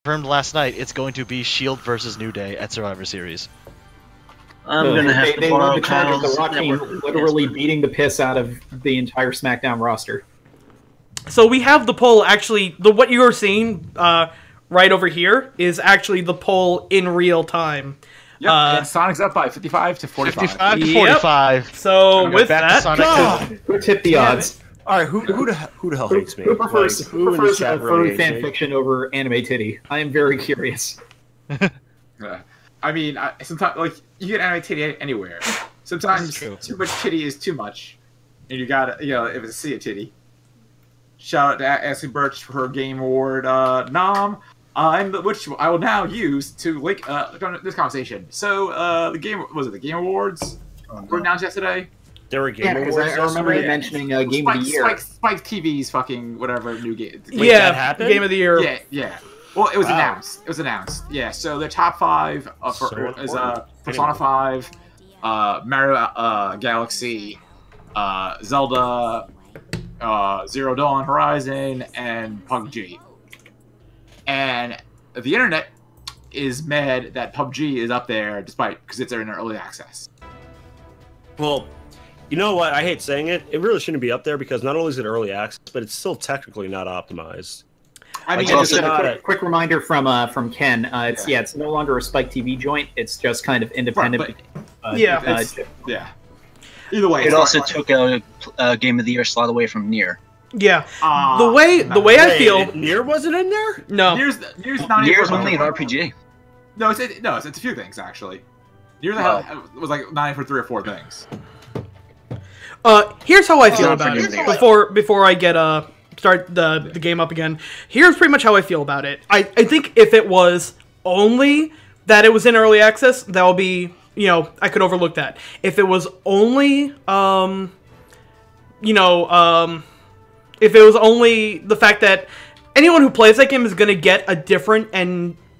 confirmed last night it's going to be Shield versus New Day at Survivor Series. I'm gonna have to borrow the charge of the Kyle's Raw team network literally password. beating the piss out of the entire SmackDown roster. So we have the poll, actually, what you're seeing right over here is actually the poll in real time. Yep, and Sonic's up by 55 to 45. 55 to Yep. 45. So with back to that, Sonic. Who tipped the odds? All right, who the hell hates me? Who prefers, Like, who in the chat furry really hates fan me? fiction over anime titty? I am very curious. I mean, sometimes like you get anime titty anywhere. Sometimes true. too much titty is too much, and you gotta, if it's a sea of titty. Shout out to Ashley Birch for her Game Award nom, which I will now use to link this conversation. So the Game Awards were announced yesterday. There were Game Yeah, because Awards I remember you yesterday? mentioning Game of the Year. Spike TV's fucking whatever new game. Wait, yeah, that happened? Game of the Year. Yeah. Well, it was Wow. announced. It was announced. Yeah. So the top 5 So is important. Persona 5, Mario Galaxy, Zelda, Zero Dawn Horizon, and PUBG. And the internet is mad that PUBG is up there, because it's in early access. Well, you know what? I hate saying it. It really shouldn't be up there because not only is it early access, but it's still technically not optimized. I mean, Like, it's also- just, Just a quick reminder from Ken. It's no longer a Spike TV joint. It's just kind of independent. Yeah. yeah. Either way, It it's also fine. took a Game of the Year slot away from Nier. Yeah. The way I Wait, feel, Nier wasn't in there? no. Nier's not Nier's even only an RPG. No, it's a few things actually. Nier's was like 9 for 3 or 4 things. Here's how I feel about forgive it. me. Before I get start the game up again. Here's pretty much how I feel about it. I think if it was only that it was in early access, that would be, I could overlook that. If it was only if it was only the fact that anyone who plays that game is going to get a different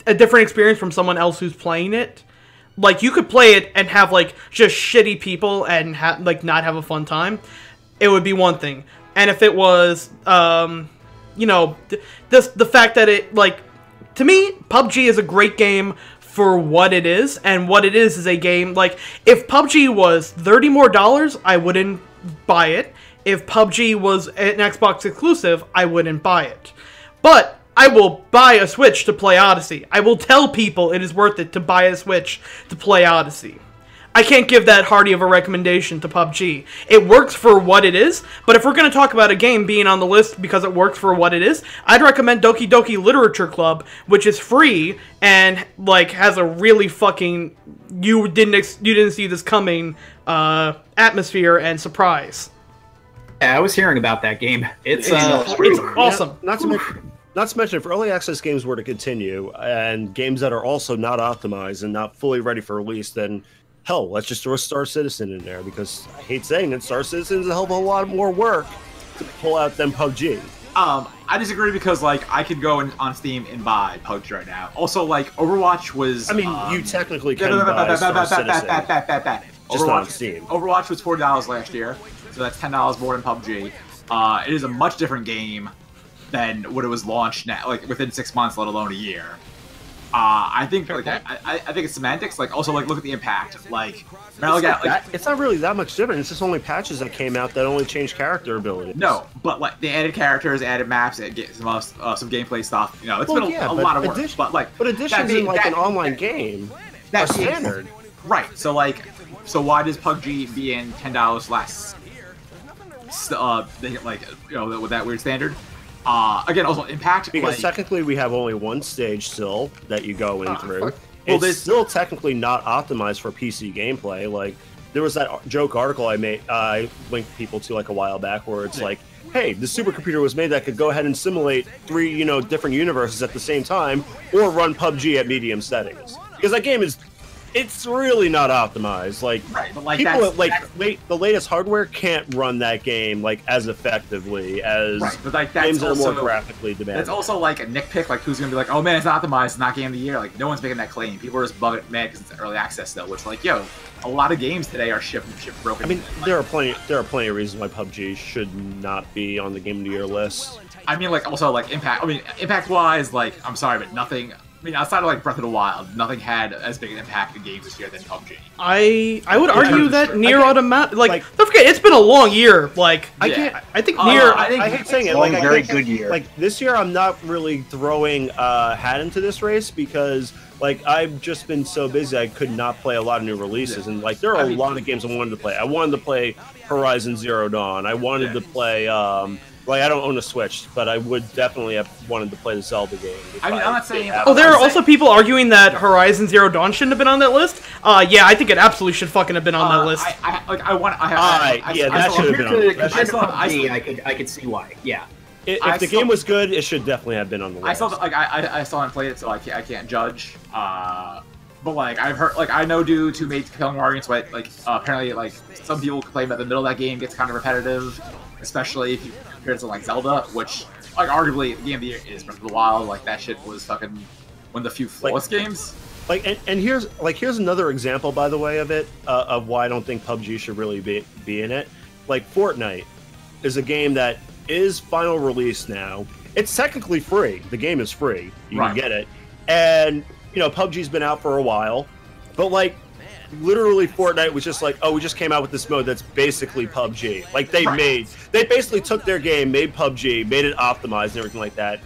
experience from someone else who's playing it. Like, you could play it and have, like, just shitty people and, not have a fun time. It would be one thing. And if it was, the fact that it, like, to me, PUBG is a great game for what it is. And what it is a game, like, if PUBG was $30 more, I wouldn't buy it. If PUBG was an Xbox exclusive, I wouldn't buy it. But I will buy a Switch to play Odyssey. I will tell people it is worth it to buy a Switch to play Odyssey. I can't give that hearty of a recommendation to PUBG. It works for what it is, but if we're going to talk about a game being on the list because it works for what it is, I'd recommend Doki Doki Literature Club, which is free and, like, has a really fucking you didn't see this coming atmosphere and surprise. Yeah, I was hearing about that game. It's awesome. Not to mention, if early access games were to continue, and games that are also not optimized and not fully ready for release, then hell, let's just throw Star Citizen in there, because I hate saying it, Star Citizen is a hell of a lot more work to pull out than PUBG. I disagree because, like, I could go on Steam and buy PUBG right now. Also, like, Overwatch was... I mean, you technically can buy Star Citizen, just not on Steam. Overwatch was $40 last year, so that's $10 more than PUBG. It is a much different game than what it was launched now, like within 6 months, let alone a year. I think like I think it's semantics. Like, also, like, look at the impact. Like, It's not really that much different. It's just only patches that came out that only changed character abilities. No, but like they added characters, added maps, it gets some gameplay stuff. It's been a lot of work. But additions in like an online game are standard. Right. So why does PUBG being $10 less? With that weird standard. Again, also impact because technically we have only one stage still that you go in through. Well, it's still technically not optimized for PC gameplay. Like, there was that joke article I linked people to like a while back where it's like, hey, the supercomputer was made that could go ahead and simulate 3 different universes at the same time, or run PUBG at medium settings, because that game is. It's really not optimized. Like, right, but like people the latest hardware can't run that game like as effectively as games that are more graphically demanding. It's also like a nitpick, like who's gonna be like, oh man, it's not optimized, it's not game of the year. Like, no one's making that claim. People are just mad because it's early access though, which, like, yo, a lot of games today are shipped broken. I mean, there are plenty of reasons why PUBG should not be on the Game of the Year list. I mean, like, also, like, impact. I mean, impact-wise, like, I'm sorry, but nothing. I mean, outside of like Breath of the Wild, nothing had as big an impact in games this year than PUBG. I would argue that Nier Automata, like, don't forget, it's been a long year. Like, I think Nier. I hate saying it. Long, Like, very good year. Like this year, I'm not really throwing hat into this race because like I've just been so busy, I could not play a lot of new releases, and like there are a lot of games I wanted to play. I wanted to play Horizon Zero Dawn. I wanted to play. Like, I don't own a Switch, but I would definitely have wanted to play the Zelda game. I mean, I'm not saying... Oh, there are also people arguing that Horizon Zero Dawn shouldn't have been on that list. Yeah, I think it absolutely should fucking have been on that list. That should have been on the list. I could see why, yeah. If the game was good, it should definitely have been on the list. I still haven't played it, so I can't judge. But, like, I've heard... Like, I know dudes who made compelling arguments, but, like, apparently, like, some people complain that the middle of that game gets kind of repetitive, especially if you... compared to like Zelda, which like arguably the game of the year is Breath of the Wild. Like that shit was fucking one of the few flawless games. Like and here's another example, by the way, of it of why I don't think PUBG should really be in it. Like Fortnite is a game that is final release now. It's technically free. The game is free. You can get it, and you know PUBG's been out for a while, but like. Literally, Fortnite was just like, oh, we just came out with this mode that's basically PUBG. Like, they basically took their game, made PUBG, made it optimized and everything like that.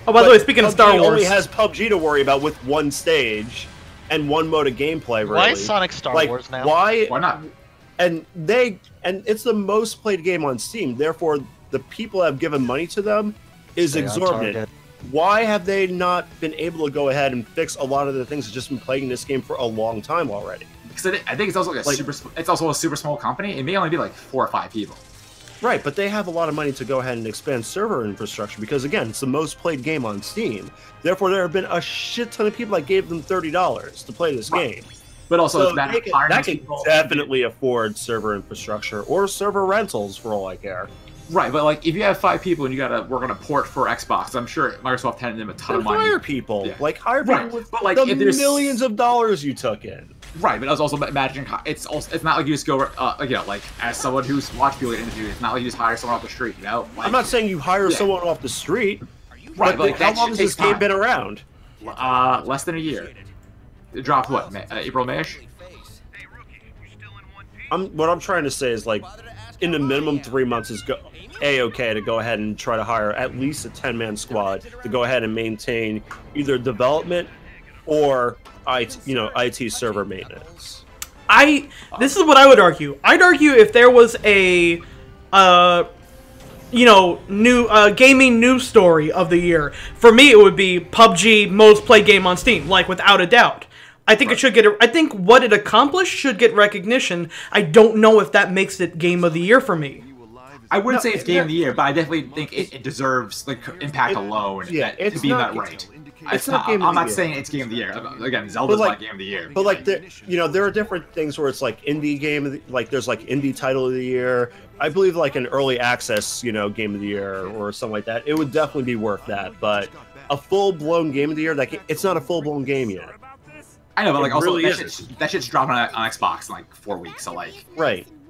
Oh, by the way, speaking of Star Wars... only has PUBG to worry about with one stage and one mode of gameplay, really. Why is Sonic Star Wars now? Why not? And it's the most played game on Steam, therefore, the people that have given money to them is exorbitant. Why have they not been able to go ahead and fix a lot of the things that's just been plaguing this game for a long time already? Because I think it's also like it's also a super small company. It may only be like 4 or 5 people. Right, but they have a lot of money to go ahead and expand server infrastructure because, again, it's the most played game on Steam. Therefore, there have been a shit ton of people that gave them $30 to play this game. But also, so that can definitely afford server infrastructure or server rentals for all I care. Right, but like if you have 5 people and you gotta work on a port for Xbox, I'm sure Microsoft handed them a ton of money. Hire people, hire people with like, the millions of dollars you took in. Right, but I was also imagining it's not like you just go you know, like as someone who's watched people get interviewed, it's not like you just hire someone off the street, you know. Like, I'm not saying you hire someone off the street. Right, but like, how long has this game been around? Less than a year. It dropped what? April, Mayish? What I'm trying to say is like, in the minimum 3 months is A-okay to go ahead and try to hire at least a 10-man squad to go ahead and maintain either development or IT server maintenance. This is what I would argue. I'd argue if there was a new gaming news story of the year. For me, it would be PUBG most played game on Steam, like without a doubt. I think it should get. I think what it accomplished should get recognition. I don't know if that makes it game of the year for me. I wouldn't say it's game of the year, but I definitely think it deserves like impact alone to be that right. I'm not saying it's game of the year. Again, Zelda's not game of the year. But like, there are different things where it's like indie game of the, like there's like indie title of the year. I believe like an early access, game of the year or something like that. It would definitely be worth that. But a full blown game of the year, it's not a full blown game yet. I know, but like also that shit's dropping on Xbox in like 4 weeks. So like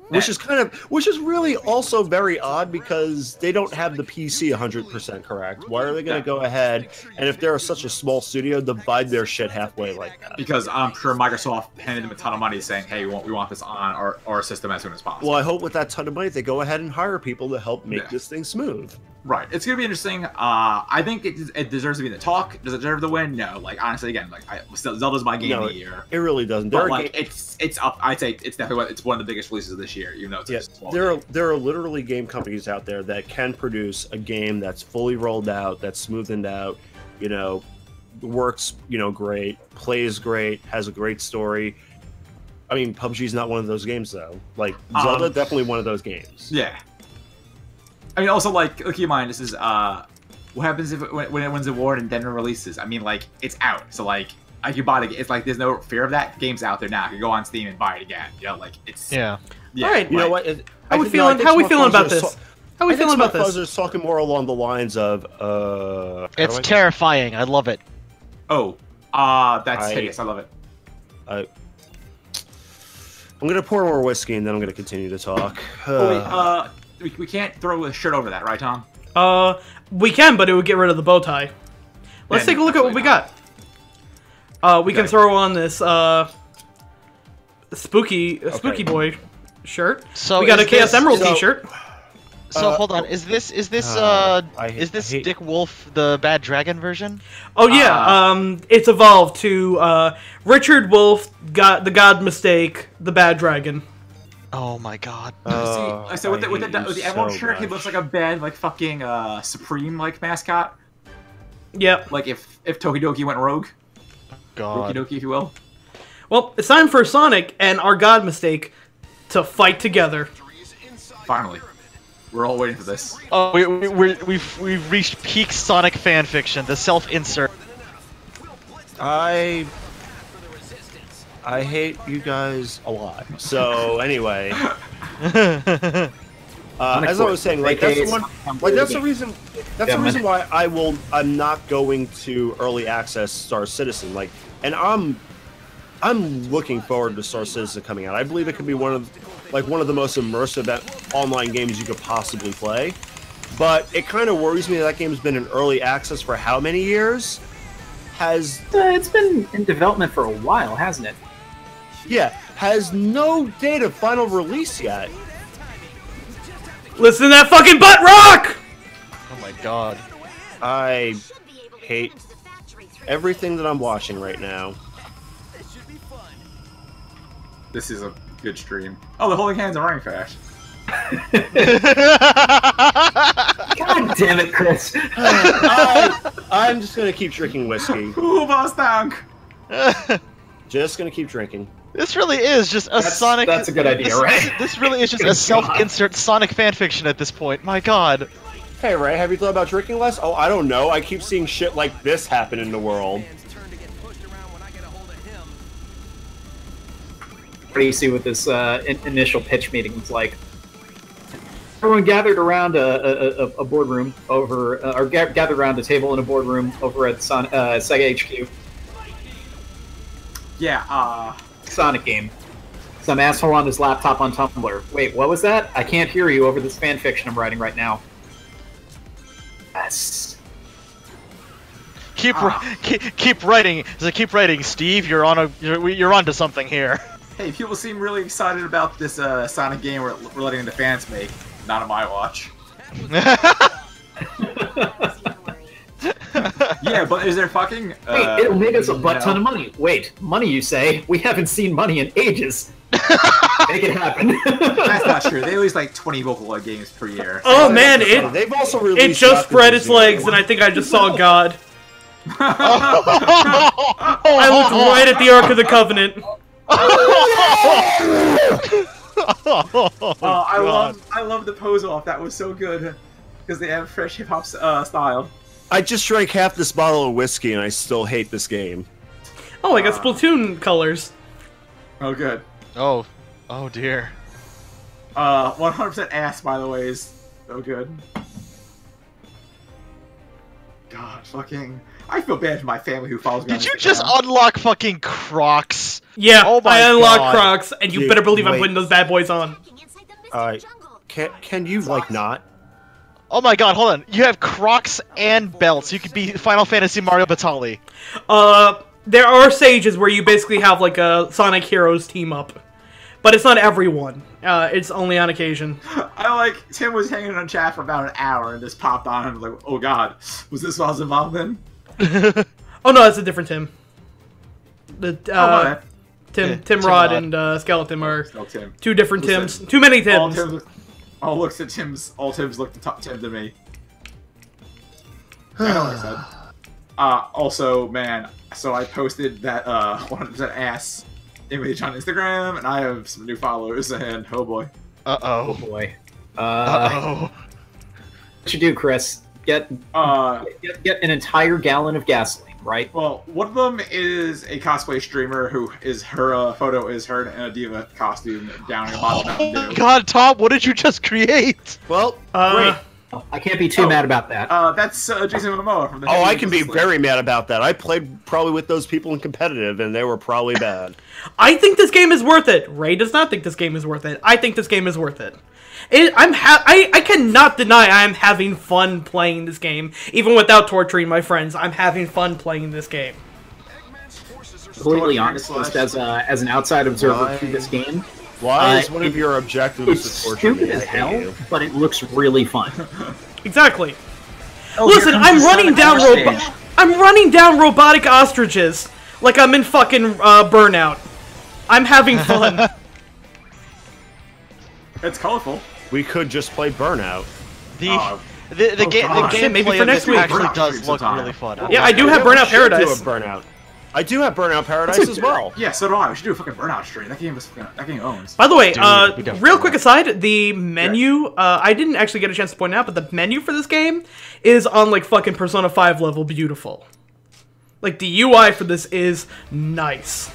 which is really also very odd because they don't have the PC 100% correct. Why are they going to go ahead and if they're such a small studio, divide their shit halfway like that? Because I'm sure Microsoft handed them a ton of money saying, "Hey, we want this on our system as soon as possible." Well, I hope with that ton of money they go ahead and hire people to help make this thing smooth. Right. It's going to be interesting. I think it deserves to be in the talk. Does it deserve the win? No. Like, honestly, again, like, Zelda's my game of the year. It really doesn't. But, like, it's up. I'd say it's definitely one of the biggest releases of this year, even though it's a small game. There are literally game companies out there that can produce a game that's fully rolled out, that's smoothened out, works, great, plays great, has a great story. I mean, PUBG's not one of those games, though. Like, Zelda, definitely one of those games. Yeah. I mean, also, like, keep in mind, this is, what happens when it wins an award and then it releases? I mean, like, it's out, so, like, I can buy it. It's like, there's no fear of that. The game's out there now. You can go on Steam and buy it again. Like, it's... Yeah. All right. You know what? How we feeling about this? How we feeling about this? Fuzzer's talking more along the lines of, It's terrifying. I love it. Oh. That's hideous. I love it. I'm going to pour more whiskey and then I'm going to continue to talk. We can't throw a shirt over that, right, Tom? We can, but it would get rid of the bow tie. Let's take a look at what we got. We can throw on this spooky boy shirt. So we got a Chaos Emerald T-shirt. So hold on, is this Dick Wolf the Bad Dragon version? Oh yeah, it's evolved to Richard Wolf, the God Mistake, the Bad Dragon. Oh my god. So with the emerald shirt, he looks like a bad like fucking Supreme like mascot. Yep. Like if Tokidoki went rogue. God. Tokidoki, if you will. Well, it's time for Sonic and our God Mistake to fight together. Finally. We're all waiting for this. Oh, we've reached peak Sonic fanfiction, the self-insert. I hate you guys a lot. So anyway, as I was saying, like that's the reason. That's the reason why I'm not going to early access Star Citizen. Like, and I'm looking forward to Star Citizen coming out. I believe it could be one of the most immersive online games you could possibly play. But it kind of worries me that game's been in early access for how many years? It's been in development for a while, hasn't it? Yeah, has no date of final release yet. Listen to that fucking butt rock! Oh my god. I hate everything that I'm watching right now. This is a good stream. Oh, the holding hands are running fast. God damn it, Chris. I'm just gonna keep drinking whiskey. Ooh, boss tank. Just gonna keep drinking. This really is just a Sonic. That's a good idea, right? This really is just a self-insert Sonic fanfiction at this point. My god. Hey Ray, have you thought about drinking less? Oh, I don't know. I keep seeing shit like this happen in the world. What do you see with this initial pitch meeting? It's like everyone gathered around a boardroom over, or gathered around a table in a boardroom over at Sega HQ. Yeah, Sonic game. Some asshole on his laptop on Tumblr. Wait, what was that? I can't hear you over this fanfiction I'm writing right now. Yes. Keep writing. Keep writing, Steve. You're onto something here. Hey, people seem really excited about this Sonic game we're letting the fans make. Not on my watch. Yeah, but is there fucking... Wait, it'll make us a butt-ton of money. Wait, money you say? We haven't seen money in ages. Make it happen. That's not true. They release like 20 Vocaloid games per year. Oh man, they've also released it just spread its legs, and I think I just saw God. I looked right at the Ark of the Covenant. I love the pose off. That was so good because they have fresh hip hop style. I just drank half this bottle of whiskey and I still hate this game. Oh, I got Splatoon colors. Oh, good. Oh dear. 100% ass, by the way, is so good. God, fucking... I feel bad for my family who follows me. Did you just unlock fucking Crocs? Yeah, oh my I unlocked God. Crocs, and you better believe I'm putting those bad boys on. Can you, like, not? Oh my god, hold on. You have Crocs and belts. You could be Final Fantasy Mario Batali. There are stages where you basically have, like, a Sonic Heroes team up. But it's not everyone. It's only on occasion. Tim was hanging on chat for about an hour and just popped on and was like, oh god, was this what I was involved in? Oh no, that's a different Tim. Tim Rod and Skeleton are two different Tims. Too many Tims. All Tims look the top Tim to me. I know what I said. Also, man, so I posted that 100% ass image on Instagram, and I have some new followers, and oh boy. Oh boy. Uh-oh. What you do, Chris? Get an entire gallon of gasoline, right? Well, one of them is a cosplay streamer who is her photo is her in a diva costume downing a bottle of Mountain Dew. God, Tom, what did you just create? Well, great. I can't be too mad about that. That's Jason Momoa from the. Oh, I can be very mad about that. I played probably with those people in competitive, and they were probably bad. I think this game is worth it. Ray does not think this game is worth it. I think this game is worth it. I cannot deny I'm having fun playing this game, even without torturing my friends. I'm having fun playing this game. Completely honest, just as an outside observer to this game, why is one of your objectives it's to torture stupid me? as hell, but it looks really fun. Exactly. Oh, Listen, here comes the Sonic I'm running down robotic ostriches like I'm in fucking Burnout. I'm having fun. It's colorful. We could just play Burnout. The gameplay maybe for of next this week. actually does look really fun. Yeah, I do have Burnout We should Paradise. do a Burnout. I do have Burnout Paradise as well. Yeah, so do I. We should do a fucking Burnout stream. That game owns. By the way, Dude, real quick aside, the menu, I didn't actually get a chance to point out, but the menu for this game is on, like, fucking Persona 5 level beautiful. Like, the UI for this is nice.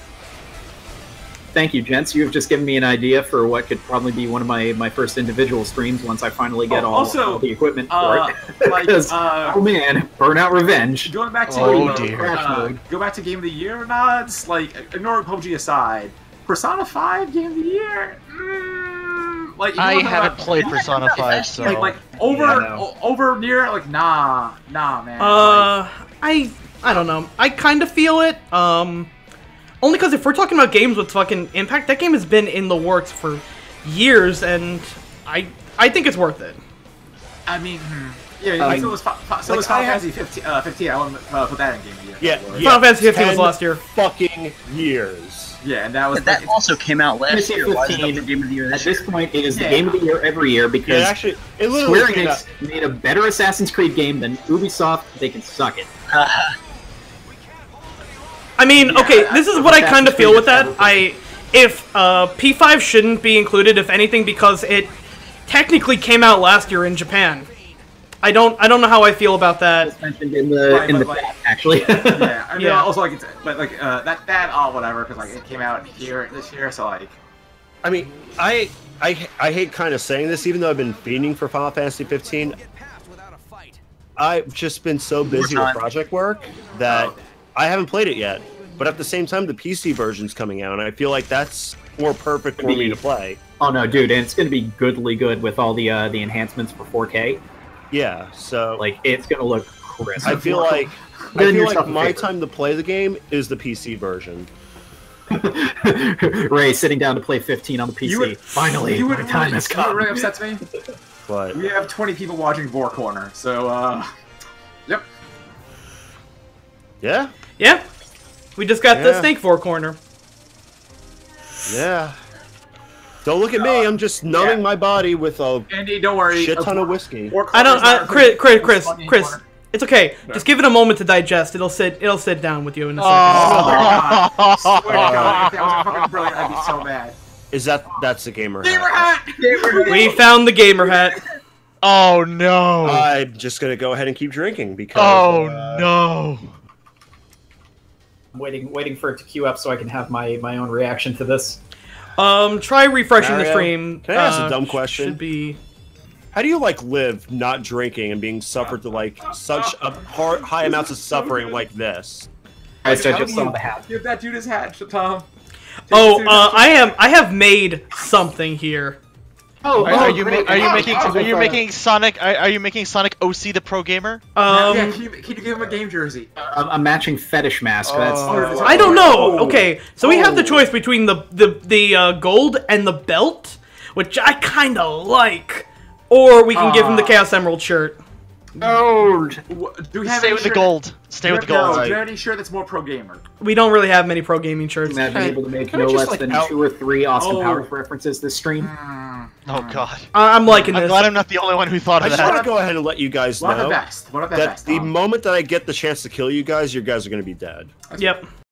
Thank you, gents. You have just given me an idea for what could probably be one of my first individual streams once I finally get all the equipment for it. Like, oh man, Burnout Revenge. Going back to go back to Game of the Year nods. Like, ignore PUBG aside, Persona 5 Game of the Year. Like, I haven't played Persona 5, so like over near, like, nah, man. I don't know. I kind of feel it. Only because if we're talking about games with fucking impact, that game has been in the works for years, and I think it's worth it. I mean, yeah, so was Final Fantasy 15. I want to put that in Game of the Year. Yeah, Final Fantasy 15 was last year. Fucking years. Yeah, and that was that also came out last year. Why is it 15, not the Game of the Year at this point, it is the Game of the Year every year because it literally Square Enix made a better Assassin's Creed game than Ubisoft. They can suck it. I mean, okay, this is what I kind of feel with that. If P5 shouldn't be included, if anything, because it technically came out last year in Japan. I don't know how I feel about that. It's mentioned in the chat, actually. Yeah, I mean, Yeah. also like it's that whatever because like it came out here this year, so like. I mean, I hate kind of saying this, even though I've been fiending for Final Fantasy 15. I've just been so busy with project work that I haven't played it yet. But at the same time, the PC version's coming out, and I feel like that's more perfect for me to play. Oh no, dude, and it's going to be goodly good with all the enhancements for 4K. Yeah, so like it's going to look crisp. I feel like my time to play the game is the PC version. Ray sitting down to play 15 on the PC. Finally, my time has come. What really upsets me? But we have 20 people watching Vor Corner, so yep. Yeah. Yeah. We just got the Snake Four corner. Yeah. Don't look at me. I'm just numbing my body with a Andy, don't worry. Shit ton of whiskey. I don't. Chris. It's okay. No. Just give it a moment to digest. It'll sit down with you in a second. Oh my god! Swear to God, if that was fucking brilliant, I'd be so mad. That's the gamer hat? We found the gamer hat. Oh no! I'm just gonna go ahead and keep drinking because. Oh no! I'm waiting for it to queue up so I can have my own reaction to this. Try refreshing Mario, the stream. Can I ask a dumb question? Should be. How do you like live not drinking and being suffered to like such high amounts of suffering like this? I just saw the hat. Give that dude his hat, Tom. I have made something here. Are you making Sonic OC the pro gamer? Yeah, can you give him a game jersey? A matching fetish mask. I don't know. Okay, so we have the choice between the gold and the belt, which I kind of like, or we can give him the Chaos Emerald shirt. Oh, do we have Stay with the gold. Stay with the gold. Do you have any shirt that's more pro gamer? We don't really have many pro gaming shirts. Imagine able to make no less than 2 or 3 Austin Powers references this stream. Oh god. I'm liking this. I'm glad I'm not the only one who thought of that. I just want to go ahead and let you guys know that the moment that I get the chance to kill you guys are going to be dead. Yep.